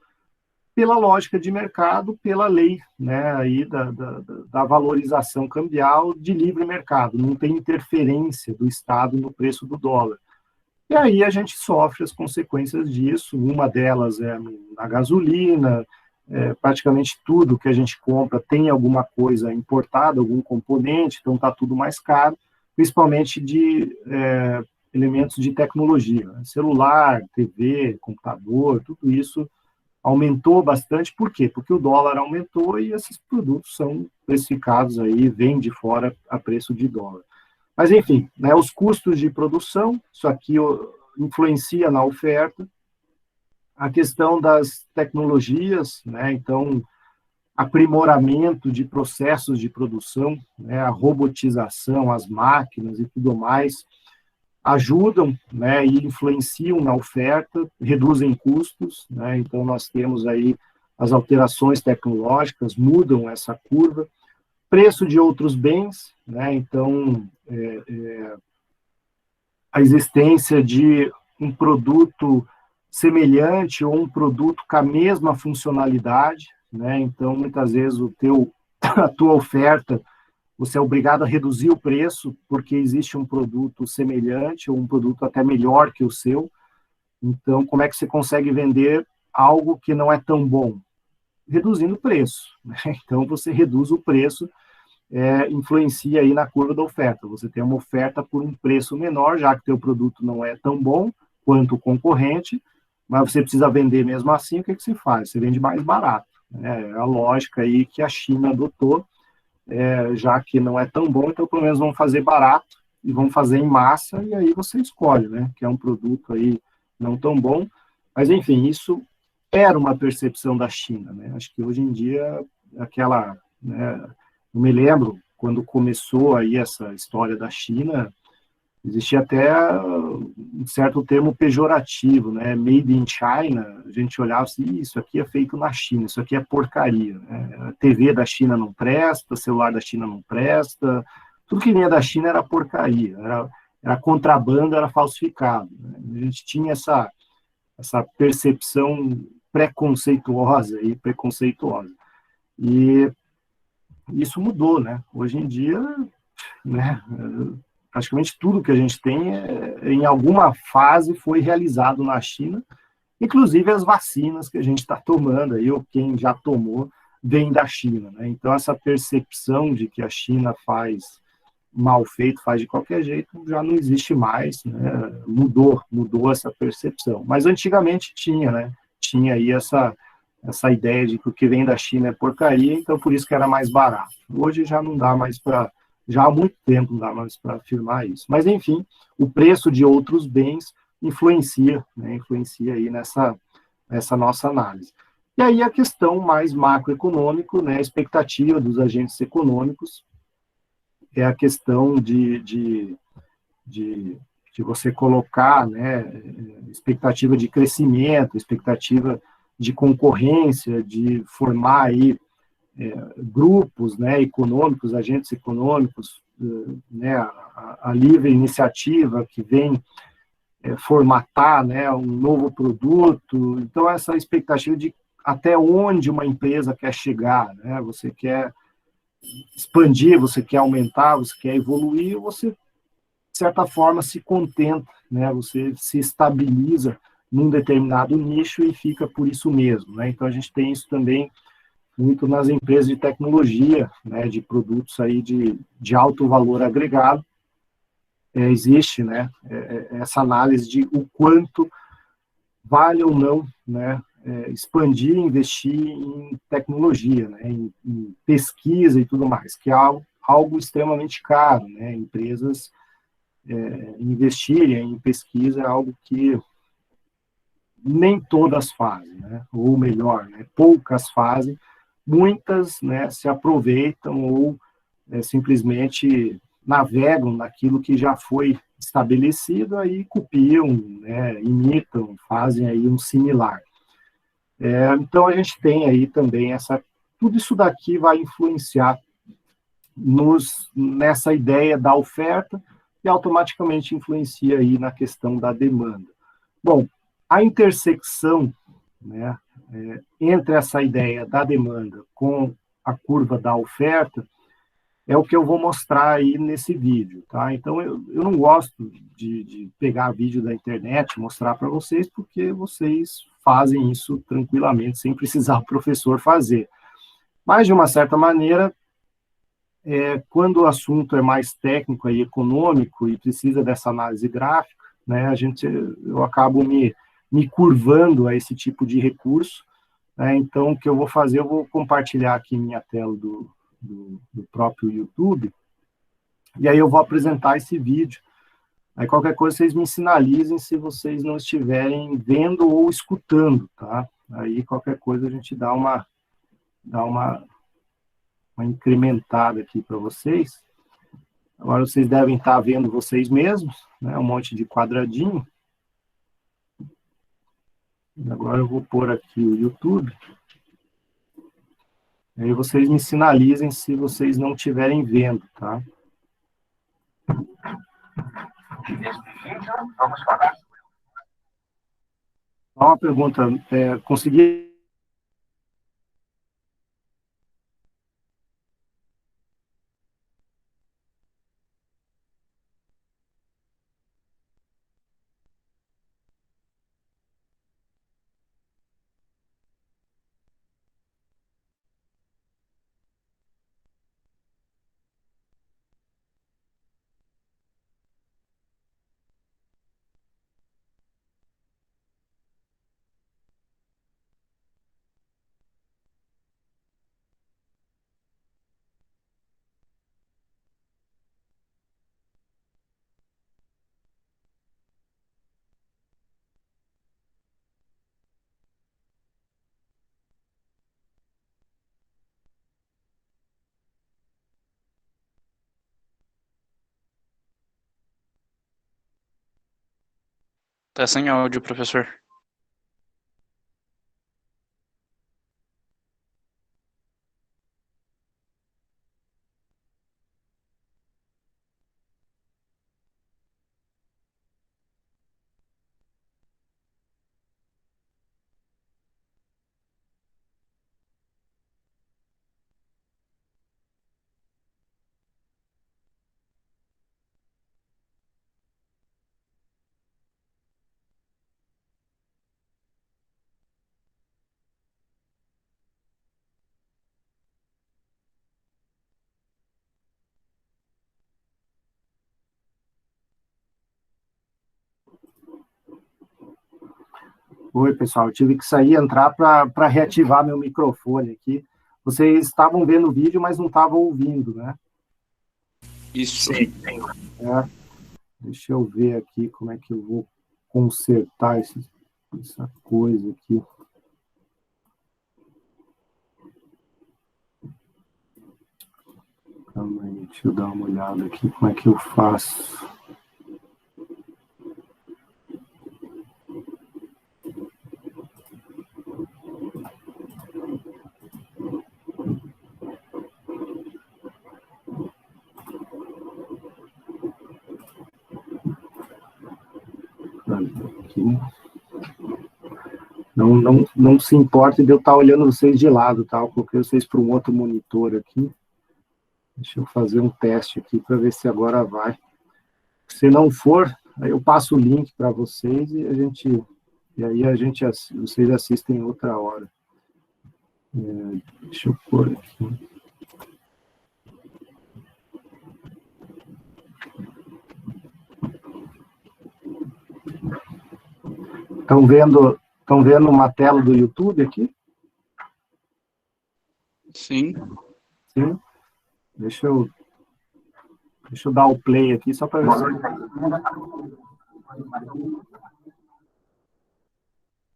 pela lógica de mercado, pela lei, né, aí da valorização cambial de livre mercado, não tem interferência do Estado no preço do dólar. E aí a gente sofre as consequências disso. Uma delas é na gasolina, praticamente tudo que a gente compra tem alguma coisa importada, algum componente, então está tudo mais caro, principalmente de elementos de tecnologia, né? Celular, TV, computador, tudo isso aumentou bastante. Por quê? Porque o dólar aumentou e esses produtos são precificados aí, vêm de fora a preço de dólar. Mas, enfim, né, os custos de produção, isso aqui influencia na oferta, a questão das tecnologias, né, então, aprimoramento de processos de produção, né, a robotização, as máquinas e tudo mais, ajudam, né, e influenciam na oferta, reduzem custos, né, então nós temos aí as alterações tecnológicas, mudam essa curva, preço de outros bens, né, então a existência de um produto semelhante ou um produto com a mesma funcionalidade, né, então muitas vezes a tua oferta, você é obrigado a reduzir o preço porque existe um produto semelhante ou um produto até melhor que o seu. Então, como é que você consegue vender algo que não é tão bom? Reduzindo o preço, né? Então, você reduz o preço, influencia aí na curva da oferta. Você tem uma oferta por um preço menor, já que o teu produto não é tão bom quanto o concorrente, mas você precisa vender mesmo assim, o que você faz? Você vende mais barato. É a lógica aí que a China adotou, já que não é tão bom, então pelo menos vamos fazer barato e vamos fazer em massa, e aí você escolhe, né, que é um produto aí não tão bom, mas enfim, isso era uma percepção da China, né, acho que hoje em dia, aquela, né, eu me lembro, quando começou aí essa história da China, existia até um certo termo pejorativo, né? Made in China, a gente olhava assim, isso aqui é feito na China, isso aqui é porcaria, né? A TV da China não presta, celular da China não presta, tudo que vinha da China era porcaria, era contrabando, era falsificado, né? A gente tinha essa percepção preconceituosa. E isso mudou, né? Hoje em dia, né, praticamente tudo que a gente tem, em alguma fase, foi realizado na China, inclusive as vacinas que a gente está tomando, aí, ou quem já tomou, vem da China, né? Então, essa percepção de que a China faz mal feito, faz de qualquer jeito, já não existe mais, né? Mudou essa percepção. Mas antigamente tinha, né? Tinha aí essa ideia de que o que vem da China é porcaria, então por isso que era mais barato. Hoje já não dá mais para, já há muito tempo não dá mais para afirmar isso. Mas, enfim, o preço de outros bens influencia, né, influencia aí nessa nossa análise. E aí a questão mais macroeconômica, né, a expectativa dos agentes econômicos, é a questão de você colocar, né, expectativa de crescimento, expectativa de concorrência, de formar aí grupos, né, econômicos, agentes econômicos, né, a livre iniciativa que vem formatar, né, um novo produto. Então, essa expectativa de até onde uma empresa quer chegar, né, você quer expandir, você quer aumentar, você quer evoluir, você, de certa forma, se contenta, né, você se estabiliza num determinado nicho e fica por isso mesmo, né? Então, a gente tem isso também muito nas empresas de tecnologia, né, de produtos aí de alto valor agregado. Existe, né, essa análise de o quanto vale ou não, né, expandir, investir em tecnologia, né, em pesquisa e tudo mais, que é algo extremamente caro, né, empresas investirem em pesquisa é algo que nem todas fazem, né, ou melhor, né, poucas fazem, muitas, né, se aproveitam ou simplesmente navegam naquilo que já foi estabelecido, aí copiam, né, imitam, fazem aí um similar. Então, a gente tem aí também tudo isso daqui vai influenciar nessa ideia da oferta e automaticamente influencia aí na questão da demanda. Bom, a intersecção, né, entre essa ideia da demanda com a curva da oferta é o que eu vou mostrar aí nesse vídeo, tá? Então, eu não gosto de pegar vídeo da internet, mostrar para vocês, porque vocês fazem isso tranquilamente, sem precisar o professor fazer. Mas, de uma certa maneira, quando o assunto é mais técnico e econômico e precisa dessa análise gráfica, né, eu acabo me curvando a esse tipo de recurso, né? Então, o que eu vou fazer, eu vou compartilhar aqui minha tela do próprio YouTube, e aí eu vou apresentar esse vídeo. Aí qualquer coisa vocês me sinalizem se vocês não estiverem vendo ou escutando, tá? Aí qualquer coisa a gente dá uma incrementada aqui para vocês. Agora vocês devem estar vendo vocês mesmos, né? Um monte de quadradinho. E agora eu vou pôr aqui o YouTube. Aí vocês me sinalizem se vocês não estiverem vendo, tá? Vamos falar. Só uma pergunta, consegui... Tá sem áudio, professor. Oi, pessoal, eu tive que sair e entrar para reativar meu microfone aqui. Vocês estavam vendo o vídeo, mas não estavam ouvindo, né? Isso. Deixa eu ver aqui como é que eu vou consertar essa coisa aqui. Calma aí, deixa eu dar uma olhada aqui como é que eu faço. Não se importe de eu estar olhando vocês de lado, tá? Eu coloquei vocês para um outro monitor aqui. Deixa eu fazer um teste aqui para ver se agora vai. Se não for, aí eu passo o link para vocês e vocês assistem outra hora. Deixa eu pôr aqui. Estão vendo uma tela do YouTube aqui? Sim. Sim. Deixa eu dar o play aqui, só para ver se...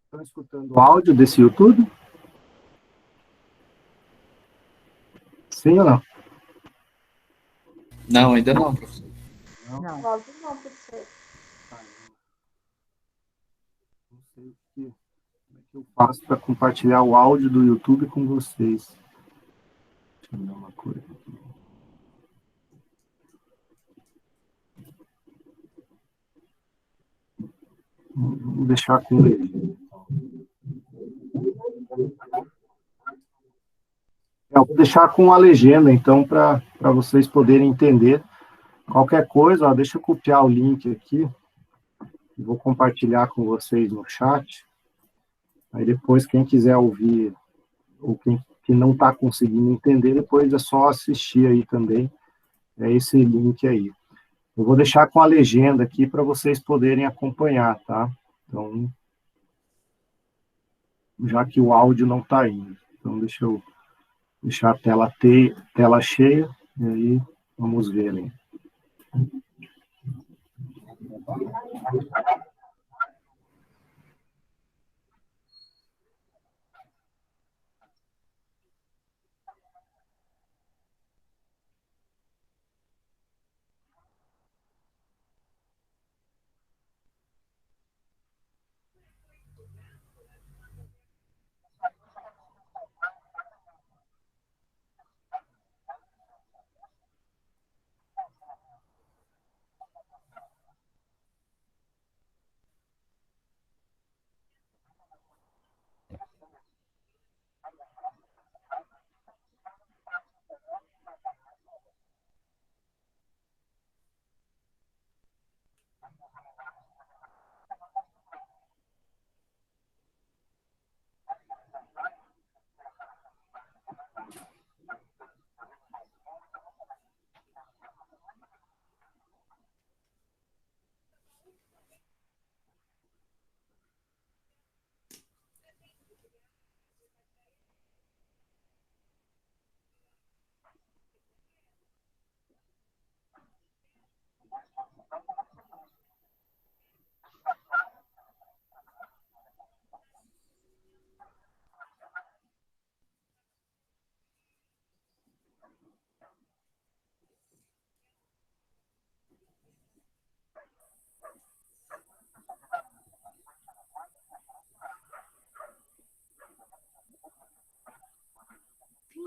Estão escutando o áudio desse YouTube? Sim ou não? Não, ainda não, professor. Não, professor. Não sei como é que eu faço para compartilhar o áudio do YouTube com vocês. Deixa eu dar uma coisa aqui. Vou deixar com legenda. Eu vou deixar com a legenda, então, para para vocês poderem entender. Qualquer coisa, ó, deixa eu copiar o link aqui, vou compartilhar com vocês no chat. Aí depois, quem quiser ouvir, ou quem que não está conseguindo entender, depois é só assistir aí também, é esse link aí. Eu vou deixar com a legenda aqui para vocês poderem acompanhar, tá? Então, já que o áudio não está indo. Então, deixa eu deixar a tela cheia, e aí vamos ver aí.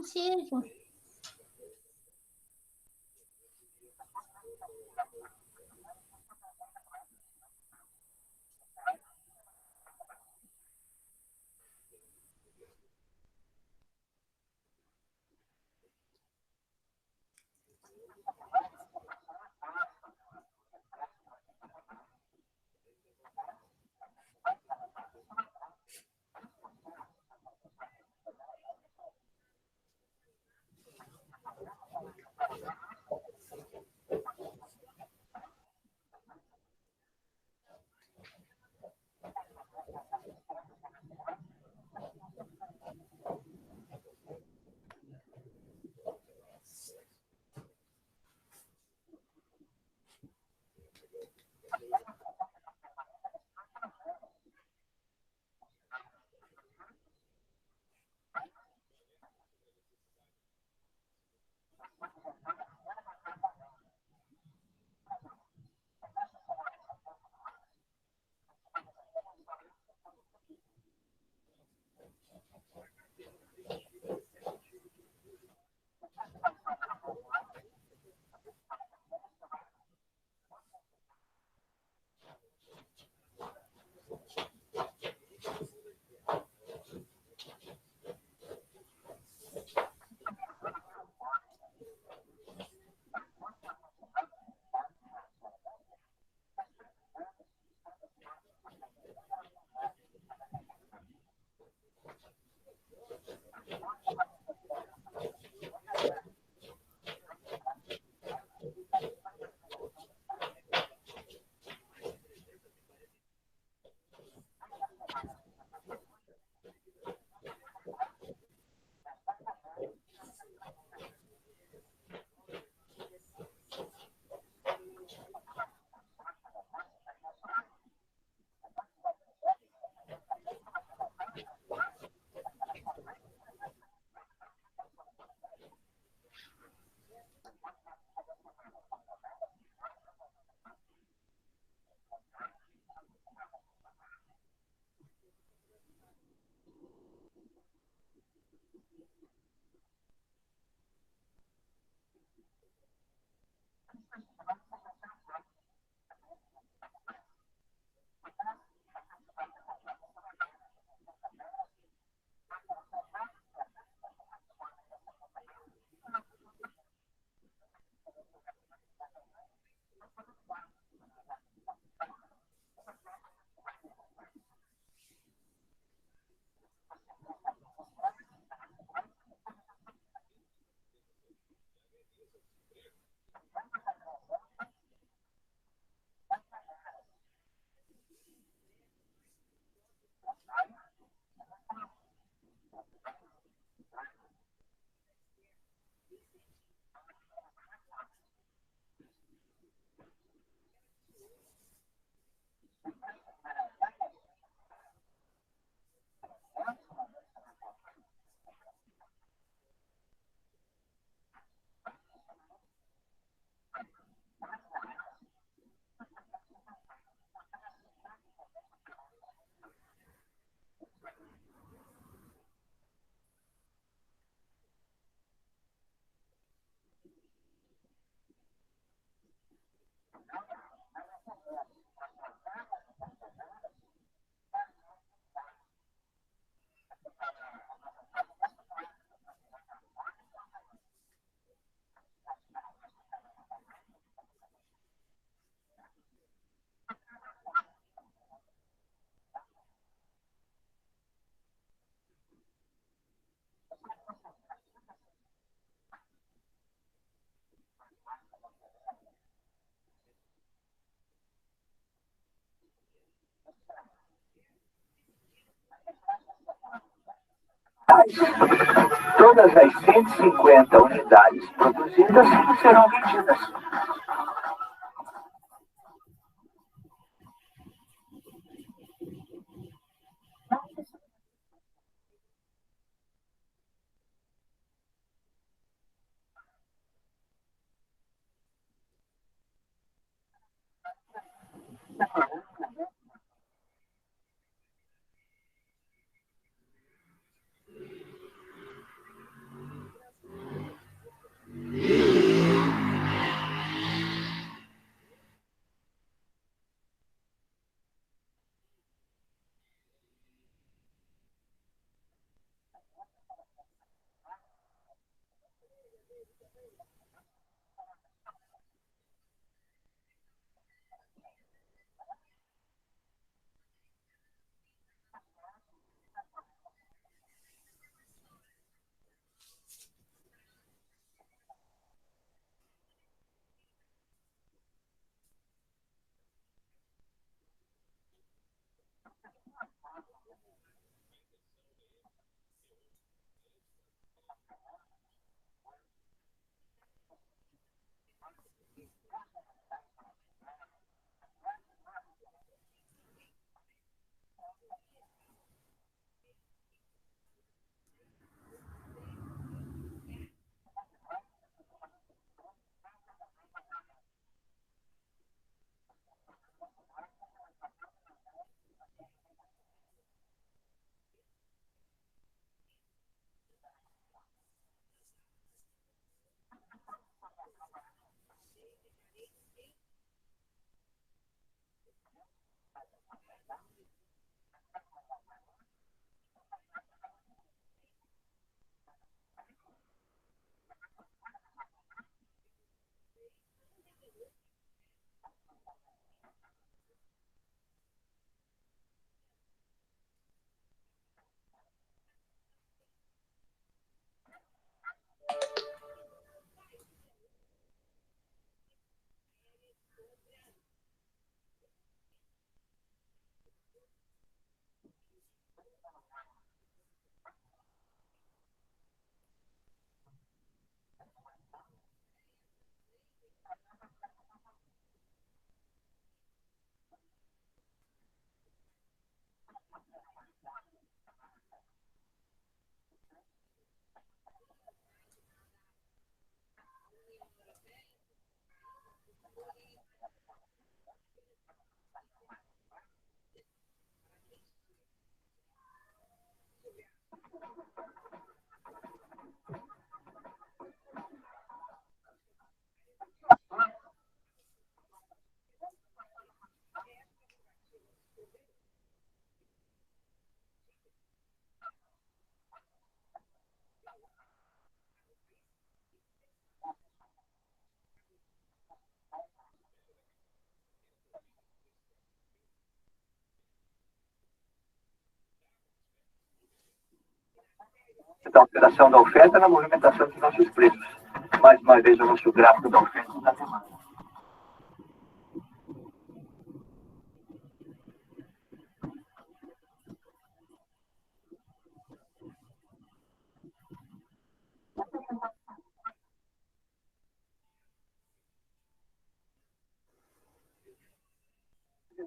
Francisco. Todas as 150 unidades produzidas serão vendidas. Da alteração da oferta na movimentação dos nossos preços. Mais uma vez, o nosso gráfico da oferta e da demanda.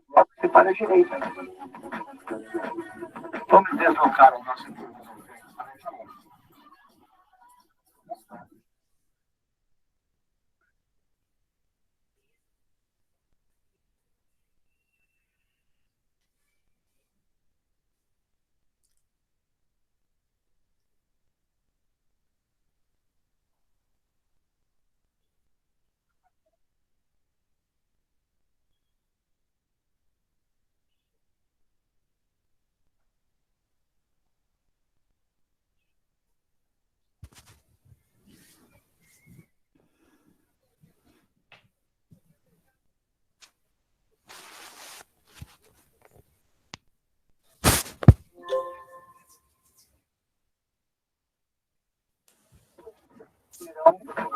Você para a direita. Vamos deslocar o nosso turno da oferta para a direita.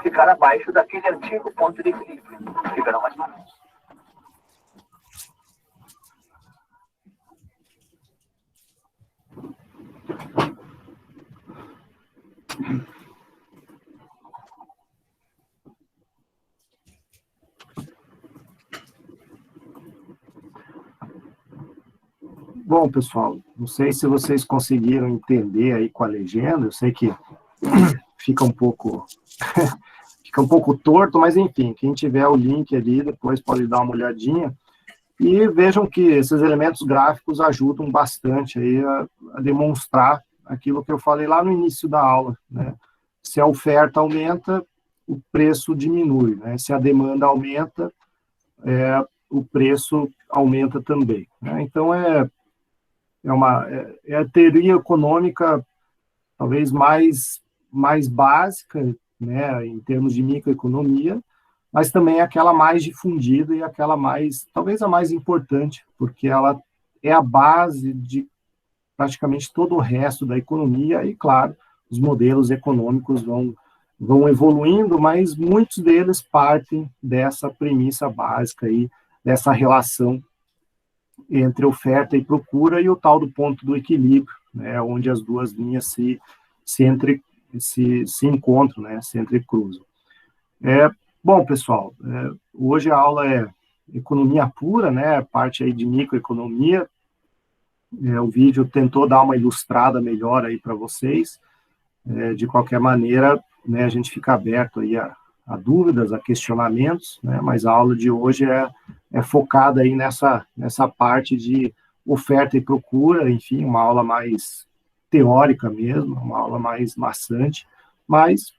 Ficar abaixo daquele antigo ponto de equilíbrio. Ficarão mais baratos. Bom, pessoal, não sei se vocês conseguiram entender aí com a legenda, eu sei que fica um pouco fica um pouco torto, mas enfim, quem tiver o link ali, depois pode dar uma olhadinha, e vejam que esses elementos gráficos ajudam bastante aí a demonstrar aquilo que eu falei lá no início da aula, né? Se a oferta aumenta, o preço diminui, né? Se a demanda aumenta, o preço aumenta também, né? Então, é a teoria econômica talvez mais básica, né, em termos de microeconomia, mas também é aquela mais difundida e aquela talvez a mais importante, porque ela é a base de praticamente todo o resto da economia, e, claro, os modelos econômicos vão evoluindo, mas muitos deles partem dessa premissa básica aí, dessa relação entre oferta e procura e o tal do ponto do equilíbrio, né, onde as duas linhas se encontram, né, se entrecruzam. Bom, pessoal, hoje a aula é economia pura, né, parte aí de microeconomia. O vídeo tentou dar uma ilustrada melhor aí para vocês. De qualquer maneira, né, a gente fica aberto aí a dúvidas, a questionamentos, né, mas a aula de hoje é focada aí nessa parte de oferta e procura, enfim, uma aula mais teórica mesmo, uma aula mais maçante, mas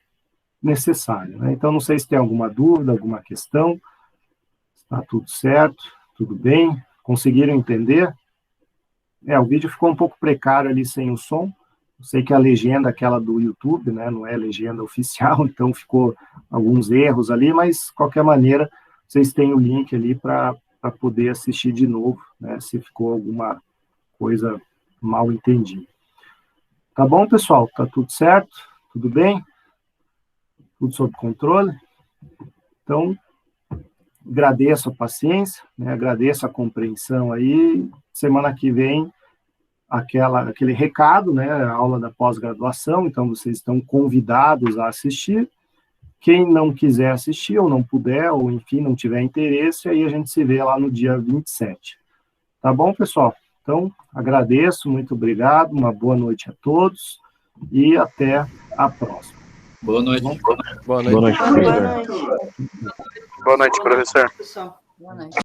necessária, né? Então, não sei se tem alguma dúvida, alguma questão. Está tudo certo, tudo bem? Conseguiram entender? O vídeo ficou um pouco precário ali sem o som. Eu sei que a legenda, aquela do YouTube, né, não é legenda oficial, então ficou alguns erros ali, mas, de qualquer maneira, vocês têm o link ali para poder assistir de novo, né, se ficou alguma coisa mal entendida. Tá bom, pessoal? Tá tudo certo? Tudo bem? Tudo sob controle? Então, agradeço a paciência, né, agradeço a compreensão aí. Semana que vem, aquele recado, né, a aula da pós-graduação, então vocês estão convidados a assistir. Quem não quiser assistir, ou não puder, ou enfim, não tiver interesse, aí a gente se vê lá no dia 27. Tá bom, pessoal? Então, agradeço, muito obrigado, uma boa noite a todos, e até a próxima. Boa noite. Boa noite, professor. Boa noite, professor. Boa noite.